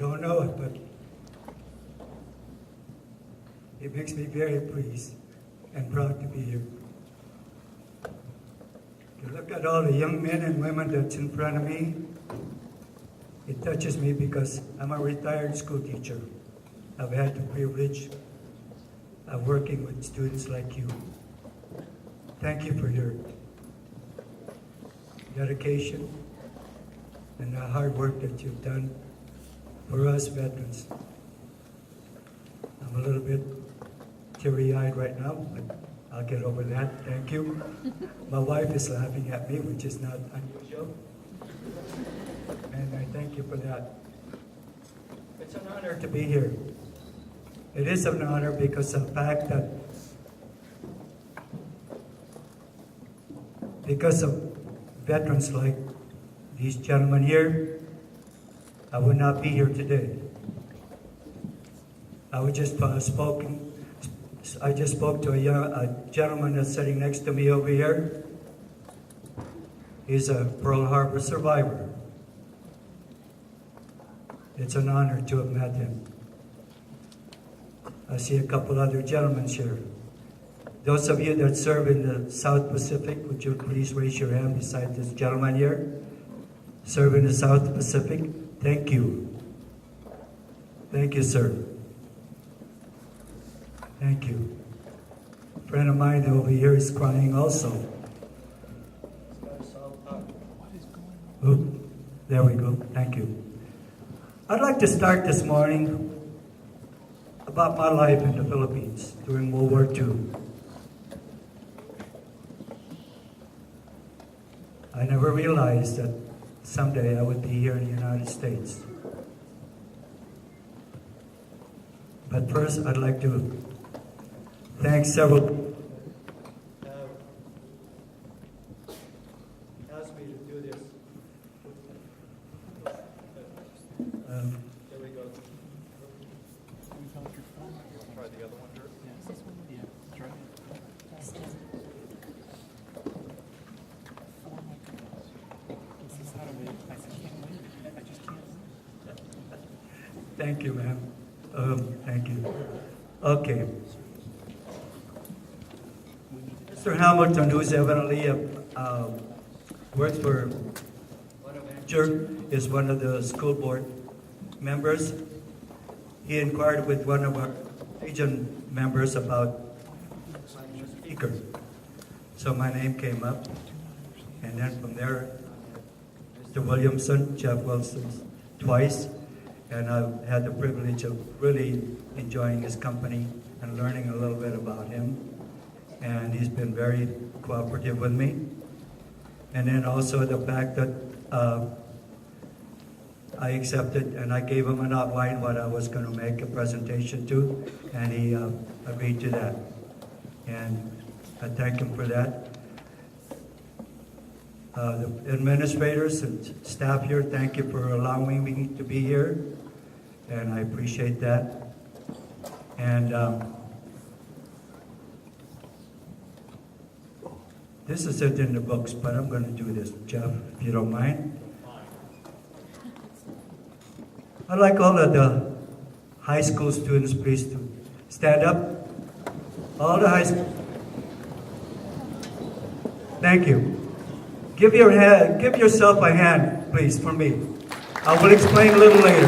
don't know it, but it makes me very pleased and proud to be here. To look at all the young men and women that's in front of me, it touches me because I'm a retired school teacher. I've had the privilege of working with students like you. Thank you for your dedication and the hard work that you've done for us veterans. I'm a little bit teary-eyed right now, but I'll get over that. Thank you. My wife is laughing at me, which is not unusual. And I thank you for that. It's an honor to be here. It is an honor because of the fact that because of veterans like these gentlemen here, I would not be here today. I just spoke to a gentleman that's sitting next to me over here. He's a Pearl Harbor survivor. It's an honor to have met him. I see a couple other gentlemen here. Those of you that serve in the South Pacific, would you please raise your hand beside this gentleman here? Serve in the South Pacific. Thank you. Thank you, sir. Thank you. A friend of mine over here is crying also. Oh, there we go. Thank you. I'd like to start this morning about my life in the Philippines during World War II. I never realized that someday I would be here in the United States. But first, I'd like to thank several asked me to do this. There we go. Try the other one here. Is this one? Yeah, try it. This is how to wait. I can't wait. I just can't. Thank you, ma'am. Thank you. Okay. Mr. Hamilton, who's evidently works for manager, is one of the school board members. He inquired with one of our region members about speaker. So my name came up, and then from there, Mr. Williamson, Jeff Wilson, twice, and I've had the privilege of really enjoying his company and learning a little bit about him. And he's been very cooperative with me. And then also the fact that I accepted and I gave him an outline what I was going to make a presentation to, and he agreed to that. And I thank him for that. The administrators and staff here, thank you for allowing me to be here, and I appreciate that. And this is it in the books, but I'm going to do this, Jeff, if you don't mind. I'd like all of the high school students, please, to stand up. All the high school. Thank you. Give yourself a hand, please, for me. I will explain a little later.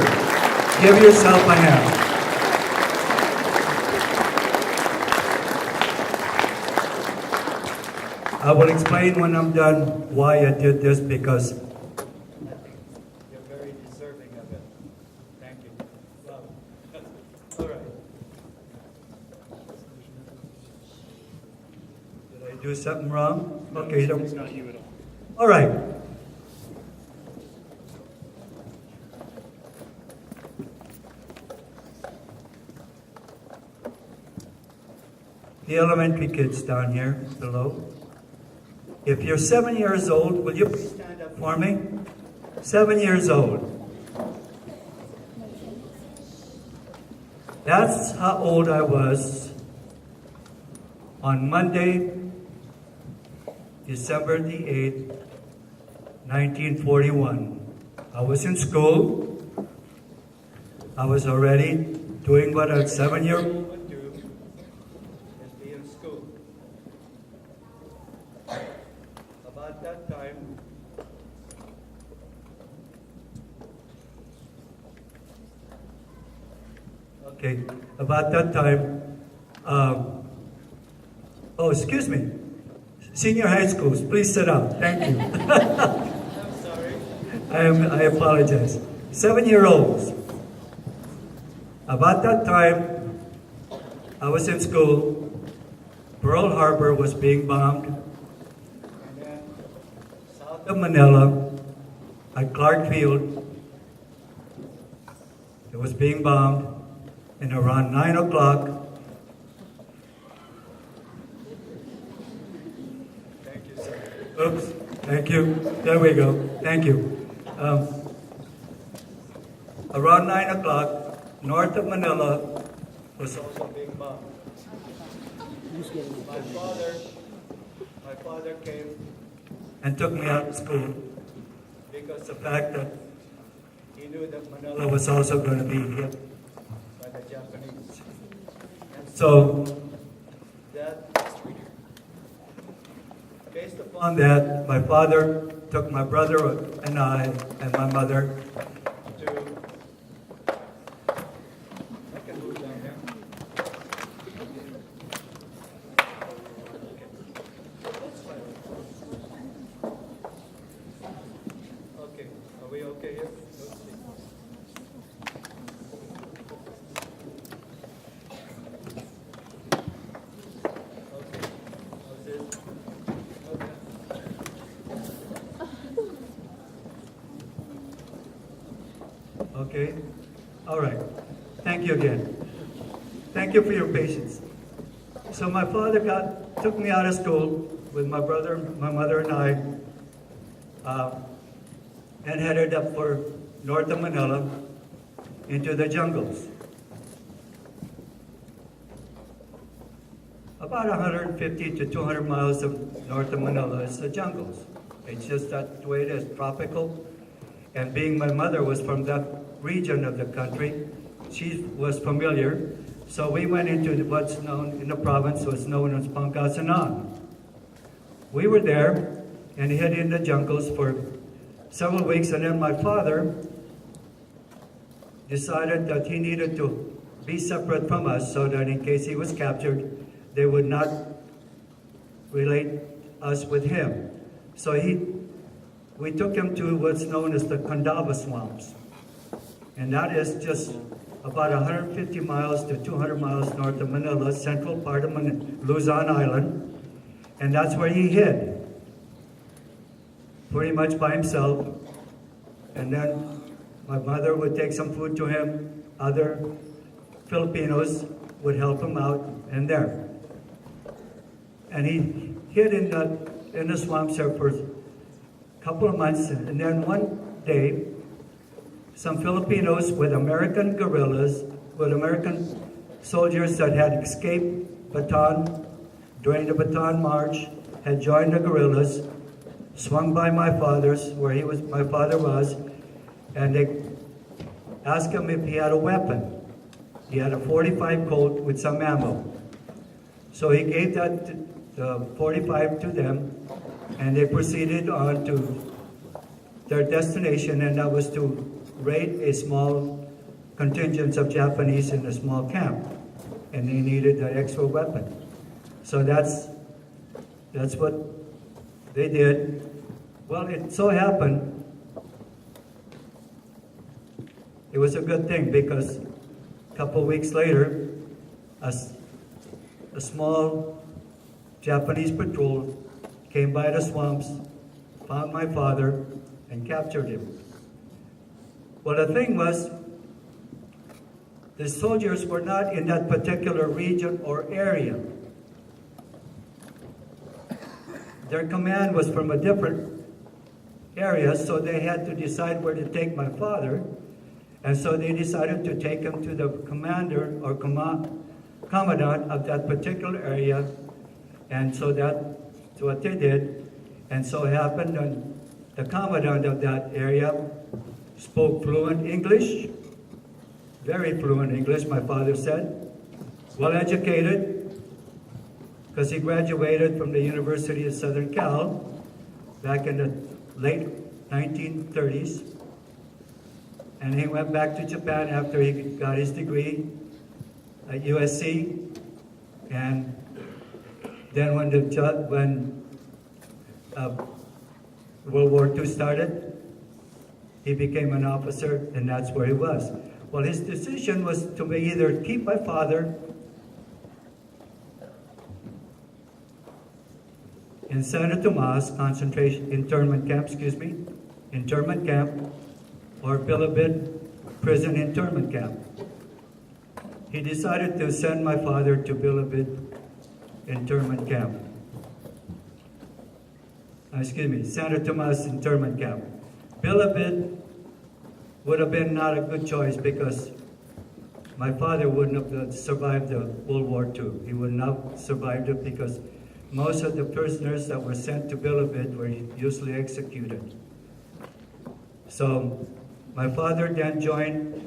Give yourself a hand. I will explain when I'm done why I did this, because I think you're very deserving of it. Thank you. Wow. All right. Did I do something wrong? Okay. It's not you at all. All right. The elementary kids down here below. If you're 7 years old, will you please stand up for me? 7 years old. That's how old I was on Monday, December the 8th, 1941. I was in school. I was already doing what a 7-year-old would do, is be in school. About that time, oh, excuse me, senior high schools, please sit up. Thank you. I'm sorry. I apologize. 7-year-olds. About that time, I was in school. Pearl Harbor was being bombed. And then south of Manila, at Clark Field, it was being bombed. And around 9 o'clock, thank you, sir. Oops, thank you. There we go. Thank you. Around 9 o'clock, north of Manila was also being bombed. My father came and took me out of school because the fact that he knew that Manila was also going to be hit by the Japanese. And so, based upon that, my father took my brother and I and my mother to, I can move down here. Okay, are we okay here? Let's see. Okay. All right. Thank you again. Thank you for your patience. So my father took me out of school with my brother, my mother, and I, and headed up for north of Manila into the jungles. About 150 to 200 miles of north of Manila is the jungles. It's just that way it is, tropical. And being my mother was from that region of the country, she was familiar. So we went into what's known in the province was known as Pangasinan. We were there and hid in the jungles for several weeks, and then my father decided that he needed to be separate from us so that in case he was captured, they would not relate us with him. So we took him to what's known as the Candaba swamps. And that is just about 150 miles to 200 miles north of Manila, central part of Luzon Island. And that's where he hid, pretty much by himself. And then my mother would take some food to him. Other Filipinos would help him out in there. And he hid in the swamps there for couple of months, and then one day, some Filipinos with American guerrillas, with American soldiers that had escaped Bataan during the Bataan March, had joined the guerrillas, swung by my father's, where my father was, and they asked him if he had a weapon. He had a .45 Colt with some ammo. So he gave that the .45 to them, and they proceeded on to their destination, and that was to raid a small contingent of Japanese in a small camp, and they needed an extra weapon. So that's what they did. Well, it so happened, it was a good thing because a couple of weeks later, a small Japanese patrol came by the swamps, found my father, and captured him. Well, the thing was, the soldiers were not in that particular region or area. Their command was from a different area, so they had to decide where to take my father. And so they decided to take him to the commander or commandant of that particular area. And so that's what they did. And so it happened that the commandant of that area spoke fluent English, very fluent English, my father said, well educated, because he graduated from the University of Southern Cal back in the late 1930s. And he went back to Japan after he got his degree at USC. And then when World War II started, he became an officer, and that's where he was. Well, his decision was to either keep my father in Santo Tomas internment camp, or Bilibid prison internment camp. He decided to send my father to Bilibid internment camp. Santo Tomas internment camp. Bilibid would have been not a good choice because my father wouldn't have survived the World War II. He would not have survived it because most of the prisoners that were sent to Bilibid were usually executed. So my father then joined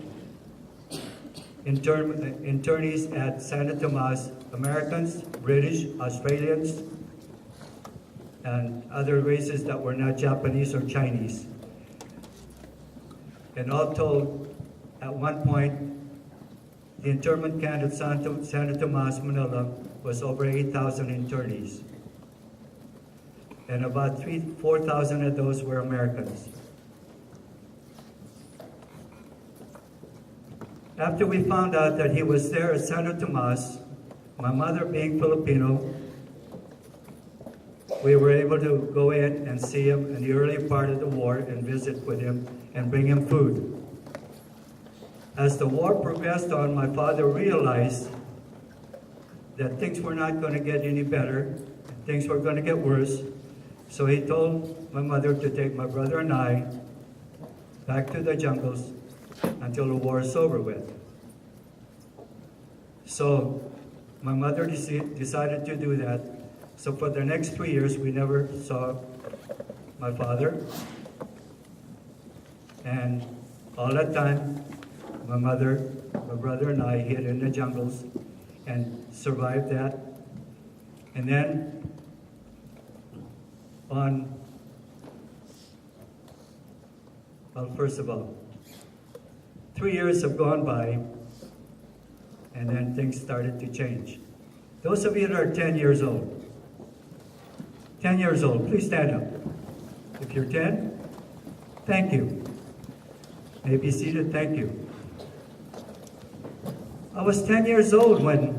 internees at Santo Tomas, Americans, British, Australians, and other races that were not Japanese or Chinese. And all told, at one point, the internment camp at Santo Tomas, Manila, was over 8,000 internees. And about 4,000 of those were Americans. After we found out that he was there at Santo Tomas, my mother being Filipino, we were able to go in and see him in the early part of the war and visit with him and bring him food. As the war progressed on, my father realized that things were not going to get any better, things were going to get worse. So he told my mother to take my brother and I back to the jungles until the war is over with. So my mother decided to do that. So for the next 3 years, we never saw my father. And all that time, my mother, my brother, and I hid in the jungles and survived that. And then first of all, 3 years have gone by, and then things started to change. Those of you that are 10 years old, 10 years old, please stand up. If you're 10, thank you. May be seated, thank you. I was 10 years old when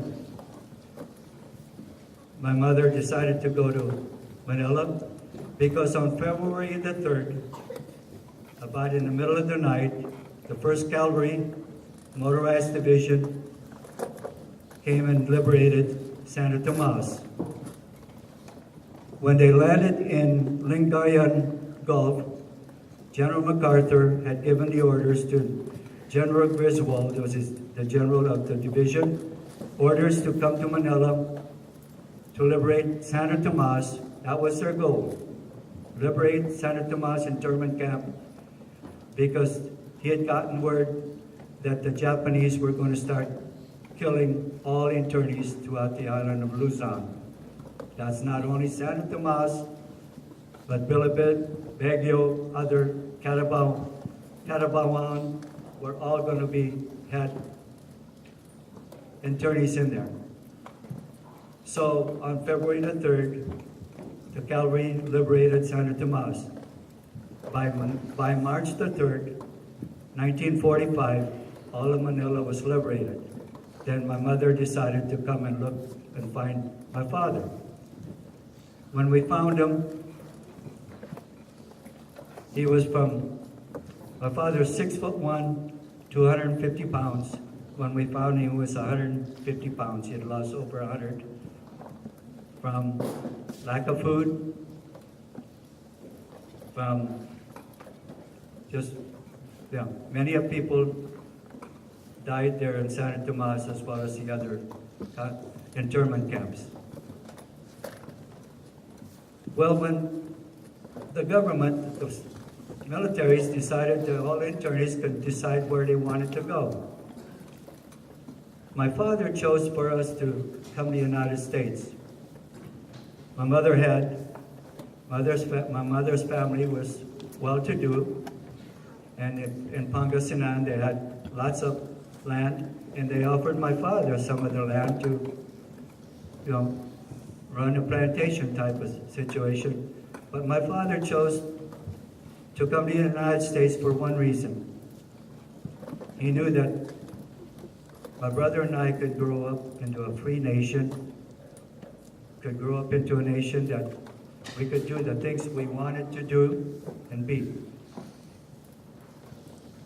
my mother decided to go to Manila because on February the 3rd, about in the middle of the night, the 1st Cavalry Motorized Division came and liberated Santo Tomas. When they landed in Lingayen Gulf, General MacArthur had given the orders to General Griswold, who was the general of the division, orders to come to Manila to liberate Santo Tomas. That was their goal, liberate Santo Tomas internment camp, because he had gotten word that the Japanese were going to start killing all internees throughout the island of Luzon. That's not only Santo Tomas, but Bilibid, Baguio, other Catabawan were all going to had internees in there. So on February the 3rd, the cavalry liberated Santo Tomas. By March the 3rd, 1945, all of Manila was liberated. Then my mother decided to come and look and find my father. When we found him, he was my father's 6'1", 250 pounds. When we found him, he was 150 pounds. He had lost over 100 from lack of food, from many of people died there in Santo Tomas as well as the other internment camps. Well, when the government, the militaries decided that all internees could decide where they wanted to go. My father chose for us to come to the United States. My mother's family was well-to-do, and in Pangasinan they had lots of land, and they offered my father some of the land to, run a plantation type of situation. But my father chose to come to the United States for one reason. He knew that my brother and I could grow up into a free nation, could grow up into a nation that we could do the things we wanted to do and be.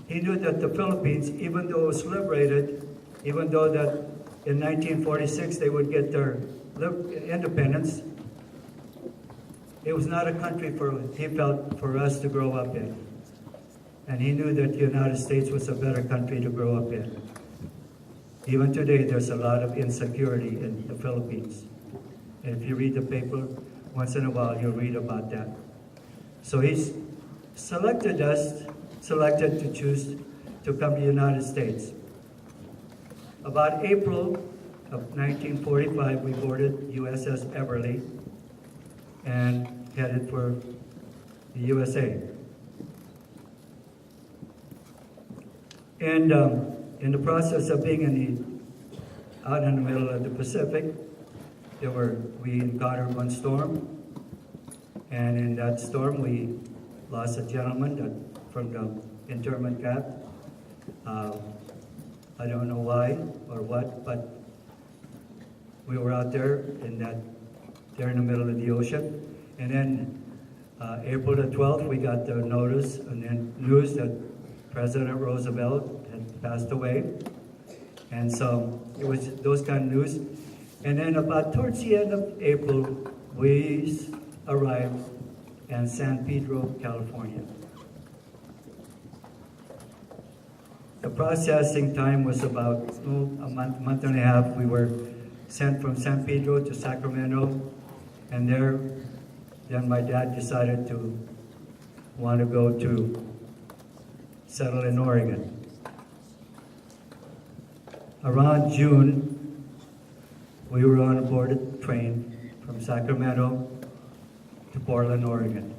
He knew that the Philippines, even though it was liberated, even though that in 1946 they would get their independence, it was not a country he felt for us to grow up in. And he knew that the United States was a better country to grow up in. Even today, there's a lot of insecurity in the Philippines. And if you read the paper, once in a while, you'll read about that. So he's selected to choose to come to the United States. About April of 1945, we boarded USS Everly and headed for the USA. And in the process of being out in the middle of the Pacific, we encountered one storm, and in that storm we lost a gentleman from the internment camp. I don't know why or what, but we were out there in the middle of the ocean. And then April the 12th, we got the notice and then news that President Roosevelt had passed away. And so it was those kind of news. And then about towards the end of April, we arrived in San Pedro, California. The processing time was about a month and a half. We were sent from San Pedro to Sacramento, and then my dad decided to want to go to settle in Oregon. Around June, we were on board a train from Sacramento to Portland, Oregon.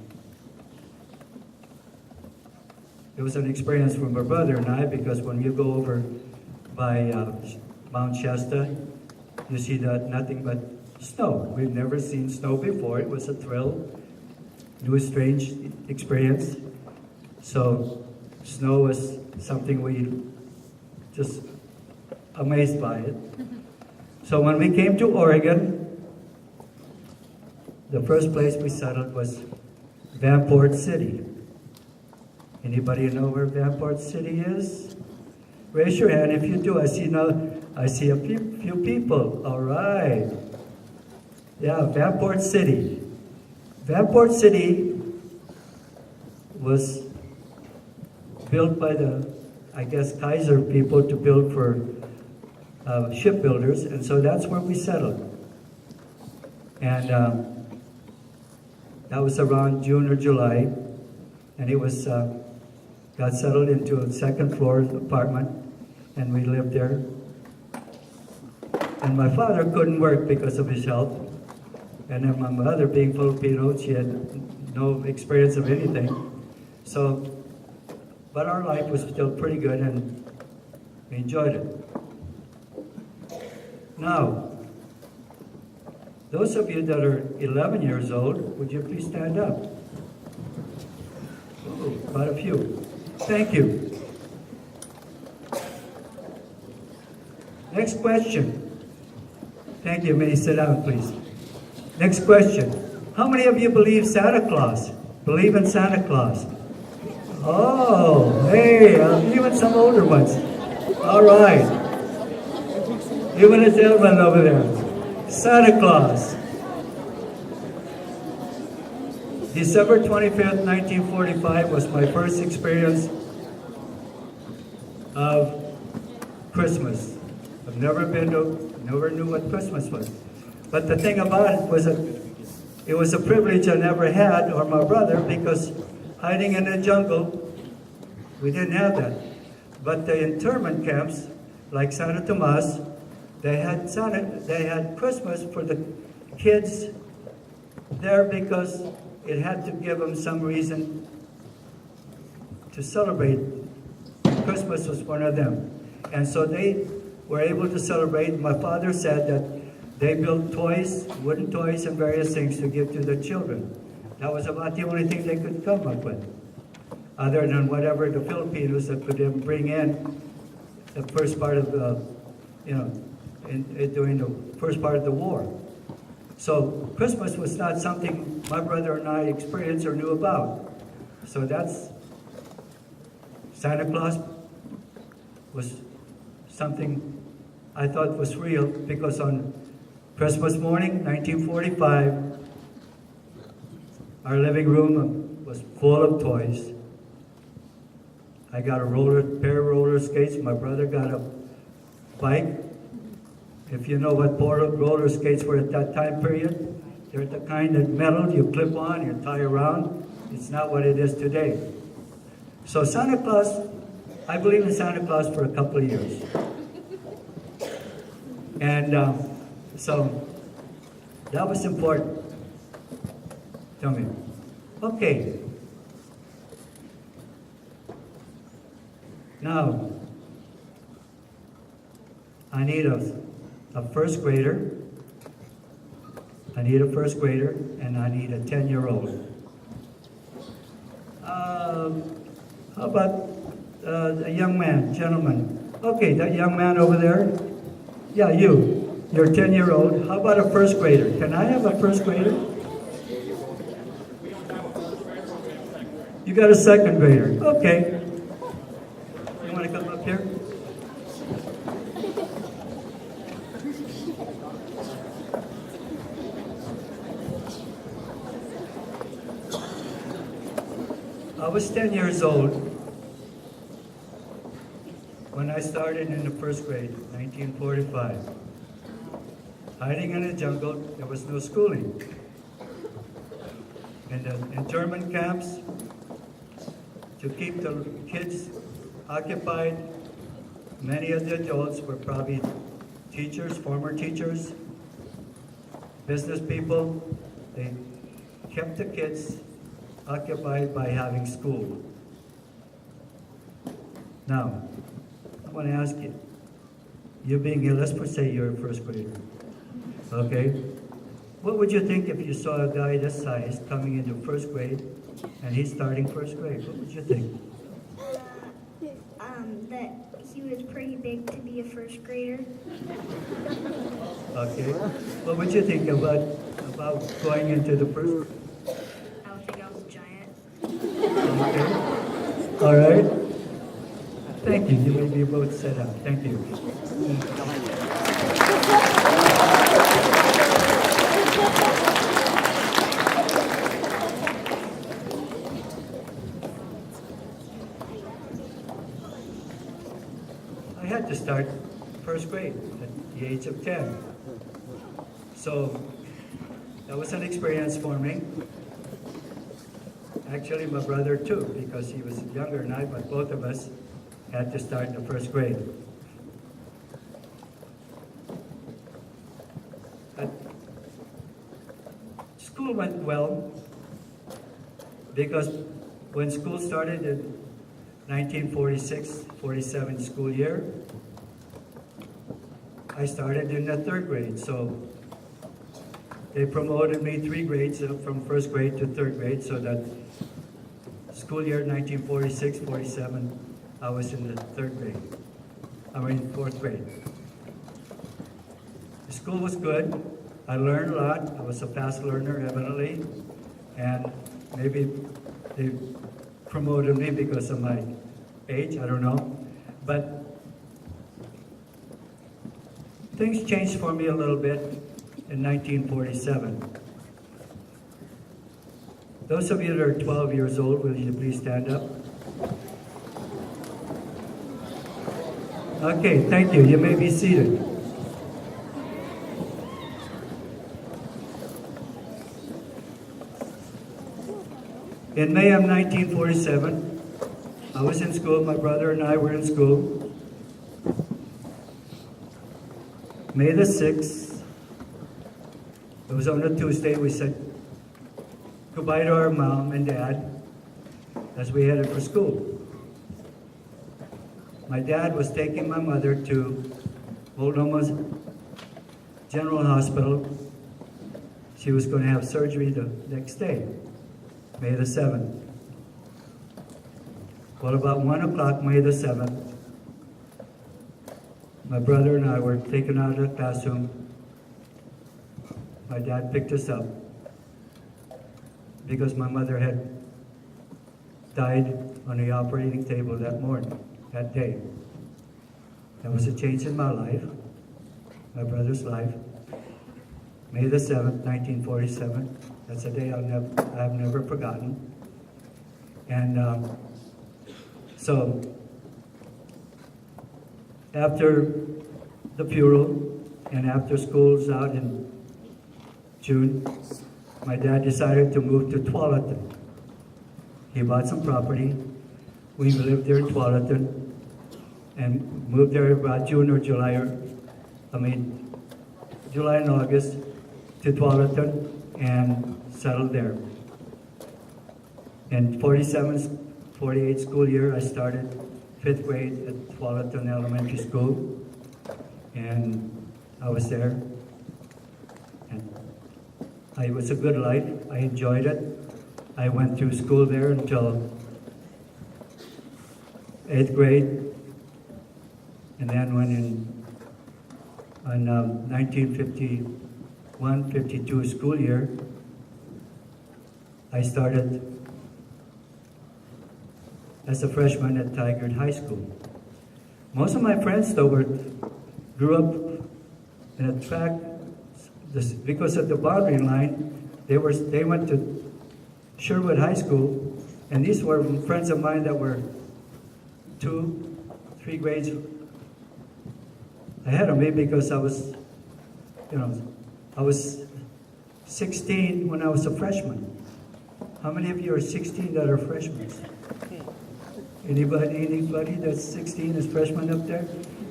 It was an experience for my brother and I, because when you go over by Mount Shasta, you see that nothing but snow. We've never seen snow before. It was a thrill, new, strange experience. So snow was something we just amazed by it. So when we came to Oregon, the first place we settled was Vanport City. Anybody know where Vanport City is? Raise your hand if you do. I see a few people. All right. Yeah, Vanport City. Vanport City was built by the, I guess, Kaiser people to build for shipbuilders, and so that's where we settled. And that was around June or July, and it was got settled into a second floor apartment, and we lived there. And my father couldn't work because of his health, and then my mother, being Filipino, she had no experience of anything. So, but our life was still pretty good, and we enjoyed it. Now, those of you that are 11 years old, would you please stand up? Oh, quite a few. Thank you. Next question. Thank you. May you sit down, please. Next question. How many of you believe Santa Claus? Believe in Santa Claus? Oh, hey, even some older ones. All right. Even a gentleman over there. Santa Claus. December 25th, 1945 was my first experience of Christmas. I've never knew what Christmas was. But the thing about it was that it was a privilege I never had, or my brother, because hiding in the jungle, we didn't have that. But the internment camps, like Santo Tomas, they had Christmas for the kids there because it had to give them some reason to celebrate. Christmas was one of them. And so they were able to celebrate. My father said that they built toys, wooden toys and various things to give to the children. That was about the only thing they could come up with, other than whatever the Filipinos that could even bring in the first part of the, during the first part of the war. So Christmas was not something my brother and I experienced or knew about. So that's, Santa Claus was something I thought was real, because on Christmas morning, 1945, our living room was full of toys. I got a pair of roller skates. My brother got a bike. If you know what roller skates were at that time period, they're the kind of metal you clip on, you tie around. It's not what it is today. So Santa Claus, I believe in Santa Claus for a couple of years. And so that was important to me. Okay. Now, I need a first grader. I need a first grader, and I need a 10-year-old. How about a young man, gentleman? Okay, that young man over there. Yeah, you're 10-year-old. How about a first grader? Can I have a first grader? You got a second grader. Okay. You want to come up here? I was 10 years old when I started in the first grade, 1945. Hiding in the jungle, there was no schooling. In the internment camps, to keep the kids occupied, many of the adults were probably teachers, former teachers, business people. They kept the kids occupied by having school. Now, I want to ask you, you being here, let's say you're a first grader, okay? What would you think if you saw a guy this size coming into first grade and he's starting first grade? What would you think? That he was pretty big to be a first grader. Okay. What would you think about going into the first? I would think I was a giant. Okay. All right. Thank you. You may be both set up. Thank you. I had to start first grade at the age of 10. So that was an experience for me. Actually, my brother too, because he was younger than I, but both of us had to start in the first grade. School went well, because when school started in 1946-47 school year, I started in the third grade, so they promoted me 3 grades up from first grade to third grade, so that school year 1946-47, I was in the fourth grade. The school was good. I learned a lot. I was a fast learner, evidently, and maybe they promoted me because of my age, I don't know. But things changed for me a little bit in 1947. Those of you that are 12 years old, will you please stand up? Okay, thank you. You may be seated. In May of 1947, I was in school. My brother and I were in school. May the 6th, it was on a Tuesday, we said goodbye to our mom and dad as we headed for school. My dad was taking my mother to Oklahoma's General Hospital. She was going to have surgery the next day, May the 7th. Well, about 1 o'clock, May the 7th, my brother and I were taken out of the classroom. My dad picked us up because my mother had died on the operating table that morning, that day. That was a change in my life, my brother's life. May the 7th, 1947. That's a day I've never forgotten. And so, after the funeral and after school's out in June, my dad decided to move to Tualatin. He bought some property. We lived there in Tualatin and moved there about June or July, July and August to Tualatin and settled there. In 48 school year, I started 5th grade at Tualatin Elementary School, and I was there. And it was a good life. I enjoyed it. I went through school there until 8th grade, and then went in on 1951-52 school year. I started as a freshman at Tigard High School. Most of my friends, though, grew up in a tract, because of the boundary line, they went to Sherwood High School, and these were friends of mine that were 2, 3 grades ahead of me, because I was 16 when I was a freshman. How many of you are 16 that are freshmen? Anybody that's 16 is freshman up there?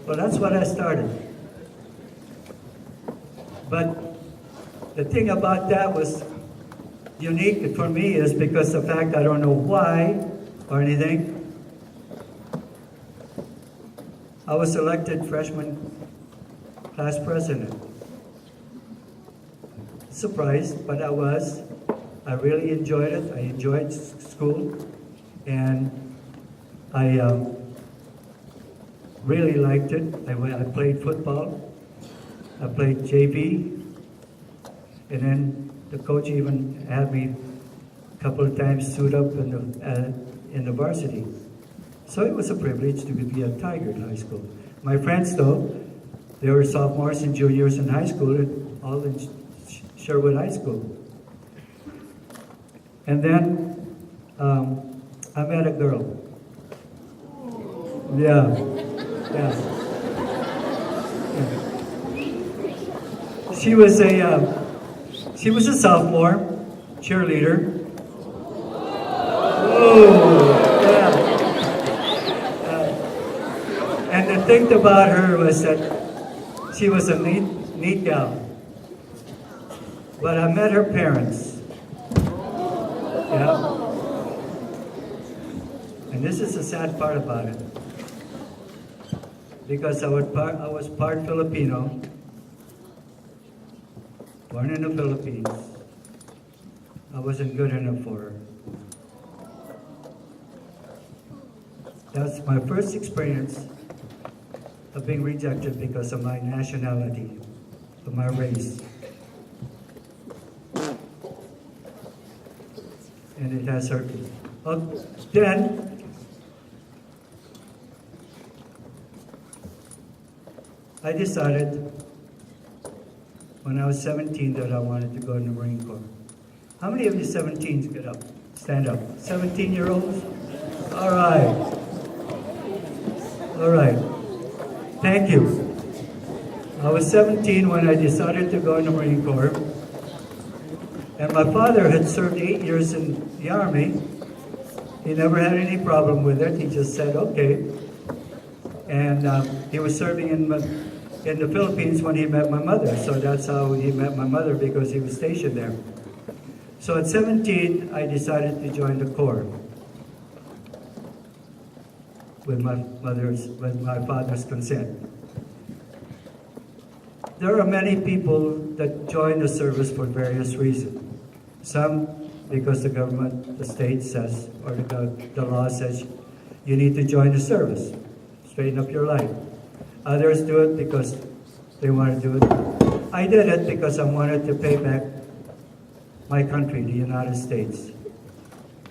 Well, that's what I started. But the thing about that was unique for me is because the fact I don't know why or anything, I was elected freshman class president. Surprised, but I was. I really enjoyed it. I enjoyed school, and I really liked it. I played football. I played JV, and then the coach even had me a couple of times suit up in the varsity. So it was a privilege to be at Tigard High School. My friends, though, they were sophomores and juniors in high school, all in Sherwood High School. And then I met a girl. Yeah. She was a sophomore cheerleader. Oh, yeah. And the thing about her was that she was a neat gal. But I met her parents. Yeah. And this is the sad part about it. Because I was part Filipino, born in the Philippines. I wasn't good enough for her. That's my first experience of being rejected because of my nationality, of my race. And it has hurt me. Then, I decided when I was 17 that I wanted to go in the Marine Corps. How many of you 17s get up? Stand up. 17-year-olds? All right. All right. Thank you. I was 17 when I decided to go in the Marine Corps. And my father had served 8 years in the Army. He never had any problem with it. He just said, okay. And he was serving in in the Philippines when he met my mother. So that's how he met my mother, because he was stationed there. So at 17, I decided to join the Corps with my father's consent. There are many people that join the service for various reasons. Some because the government, the state says, or the law says, you need to join the service, straighten up your life. Others do it because they want to do it. I did it because I wanted to pay back my country, the United States,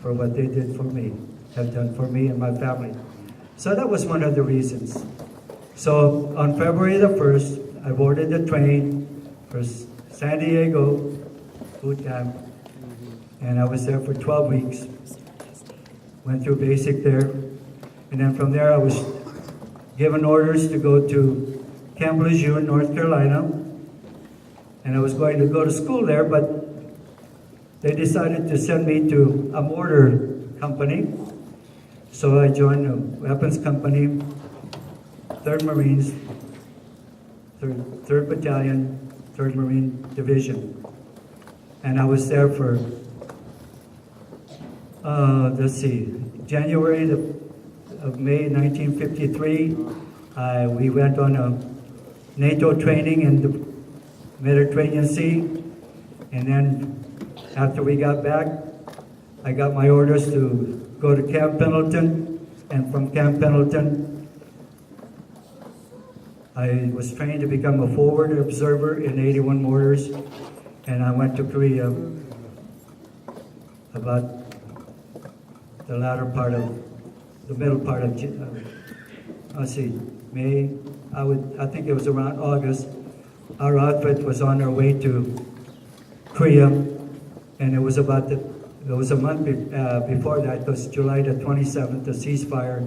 for what they did for me, have done for me and my family. So that was one of the reasons. So on February the 1st, I boarded the train for San Diego boot camp, and I was there for 12 weeks. Went through basic there, and then from there I was given orders to go to Camp Lejeune, North Carolina, and I was going to go to school there, but they decided to send me to a mortar company. So I joined a weapons company, 3rd Marines, 3rd Battalion, 3rd Marine Division. And I was there for, January of May 1953. We went on a NATO training in the Mediterranean Sea. And then after we got back, I got my orders to go to Camp Pendleton, and from Camp Pendleton, I was trained to become a forward observer in 81 mortars, and I went to Korea about the middle part of, May. I think it was around August. Our outfit was on our way to Korea, and it was a month before that. It was July the 27th, the ceasefire,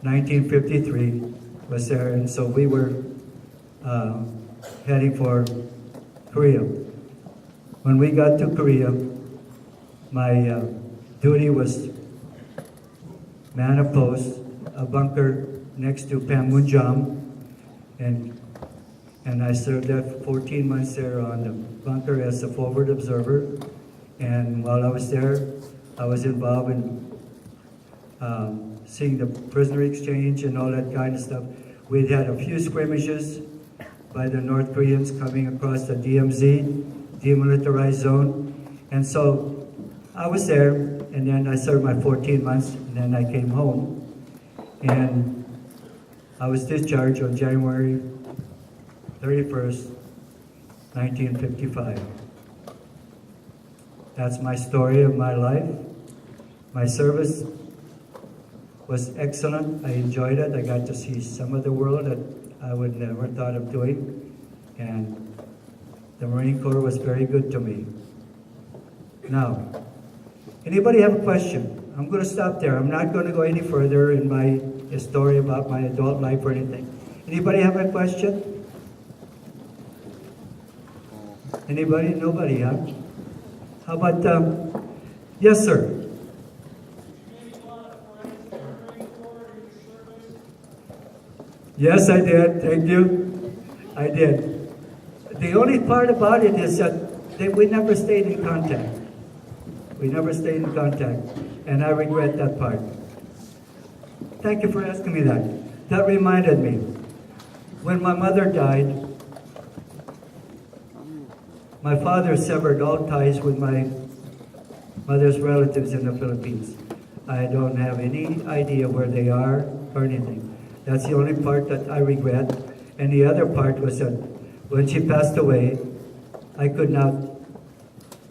1953 was there, and so we were heading for Korea. When we got to Korea, my duty was man of post, a bunker next to Panmunjom, and I served there for 14 months there on the bunker as a forward observer. And while I was there, I was involved in seeing the prisoner exchange and all that kind of stuff. We'd had a few skirmishes by the North Koreans coming across the DMZ, demilitarized zone. And so I was there, and then I served my 14 months, and then I came home. And I was discharged on January 31st, 1955. That's my story of my life. My service was excellent. I enjoyed it. I got to see some of the world that I would never thought of doing. And the Marine Corps was very good to me. Now, anybody have a question? I'm going to stop there. I'm not going to go any further in my story about my adult life or anything. Anybody have a question? Anybody? Nobody, huh? How about, yes, sir? Yes, I did. Thank you. I did. The only part about it is that we never stayed in contact. We never stayed in contact, and I regret that part. Thank you for asking me that. That reminded me, when my mother died, my father severed all ties with my mother's relatives in the Philippines. I don't have any idea where they are or anything. That's the only part that I regret. And the other part was that when she passed away, I could not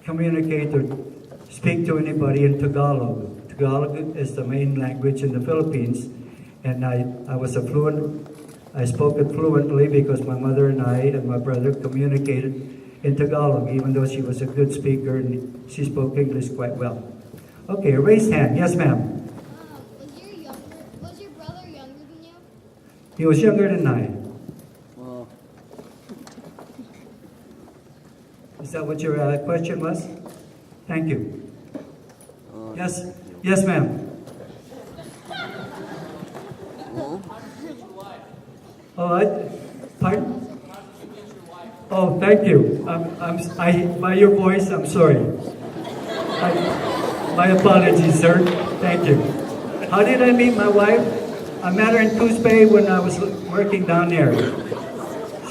communicate or speak to anybody in Tagalog. Tagalog is the main language in the Philippines, and I spoke it fluently because my mother and I and my brother communicated in Tagalog, even though she was a good speaker and she spoke English quite well. Okay, a raised hand. Yes, ma'am. Was your brother younger than you? He was younger than I. Is that what your question was? Thank you. Yes, yes, ma'am. Oh, pardon? Oh, thank you. By your voice, I'm sorry. My apologies, sir. Thank you. How did I meet my wife? I met her in Coos Bay when I was working down there.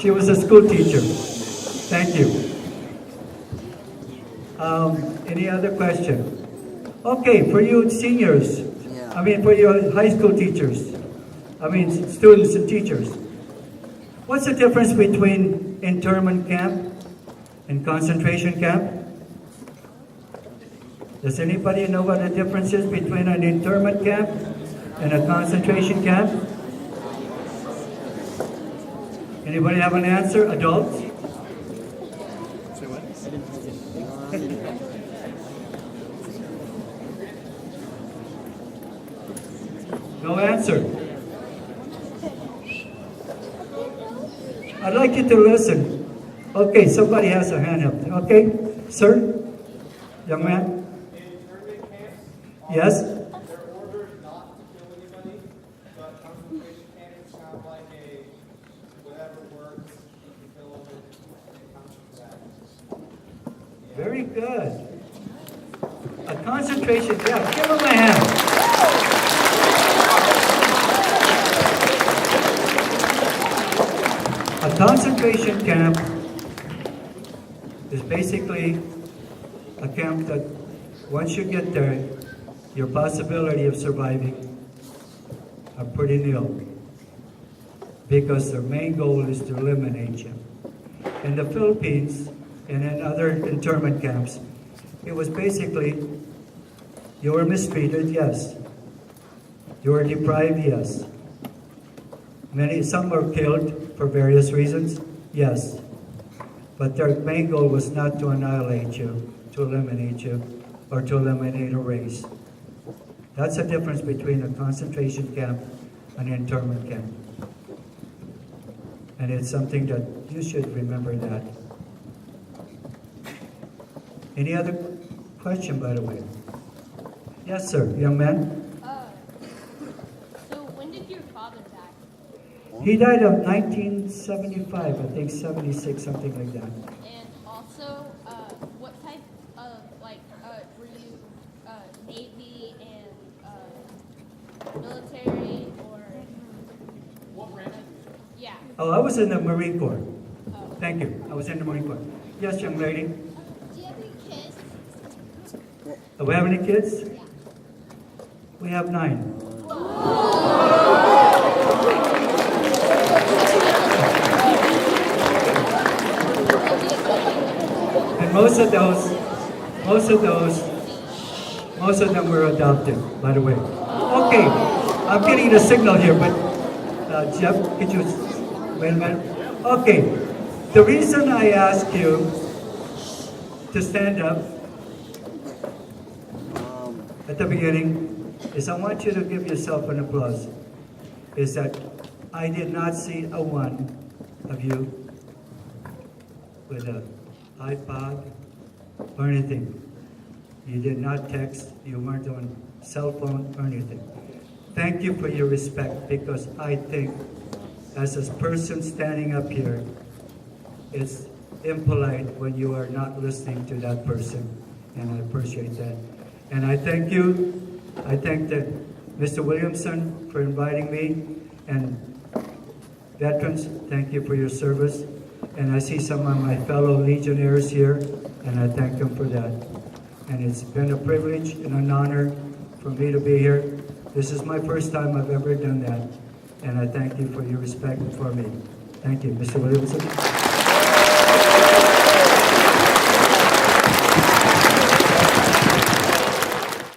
She was a school teacher. Thank you. Any other question? Okay, for you seniors, for your high school teachers, students and teachers, what's the difference between internment camp and concentration camp? Does anybody know what the difference is between an internment camp and a concentration camp? Anybody have an answer? Adults? No answer. I'd like you to listen. Okay, somebody has a hand up. Okay, sir? Young man? Yes? They're ordered not to kill anybody, but concentration camps sound like a whatever works, you can kill them and it comes from that. Very good. A concentration camp. Give him a hand. A concentration camp is basically a camp that once you get there, your possibility of surviving are pretty nil, because their main goal is to eliminate you. In the Philippines and in other internment camps, it was basically you were mistreated, yes. You were deprived, yes. Some were killed for various reasons, yes. But their main goal was not to annihilate you, to eliminate you, or to eliminate a race. That's the difference between a concentration camp and an internment camp. And it's something that you should remember that. Any other question, by the way? Yes, sir, young man. So when did your father die? He died of 1975, I think 76, something like that. And also, what type of, were you Navy and military or what branch? Yeah. Oh, I was in the Marine Corps. Thank you. I was in the Marine Corps. Yes, young lady. Do you have any kids? Do we have any kids? We have 9. And most of them were adopted, by the way. Okay, I'm getting a signal here, but Jeff, could you wait a minute? Okay, the reason I asked you to stand up at the beginning is I want you to give yourself an applause. Is that I did not see a one of you with an iPod or anything. You did not text, you weren't on cell phone or anything. Thank you for your respect, because I think as a person standing up here, it's impolite when you are not listening to that person, and I appreciate that. And I thank you. I thank Mr. Williamson for inviting me, and veterans, thank you for your service. And I see some of my fellow Legionnaires here, and I thank them for that. And it's been a privilege and an honor for me to be here. This is my first time I've ever done that, and I thank you for your respect for me. Thank you, Mr. Williamson.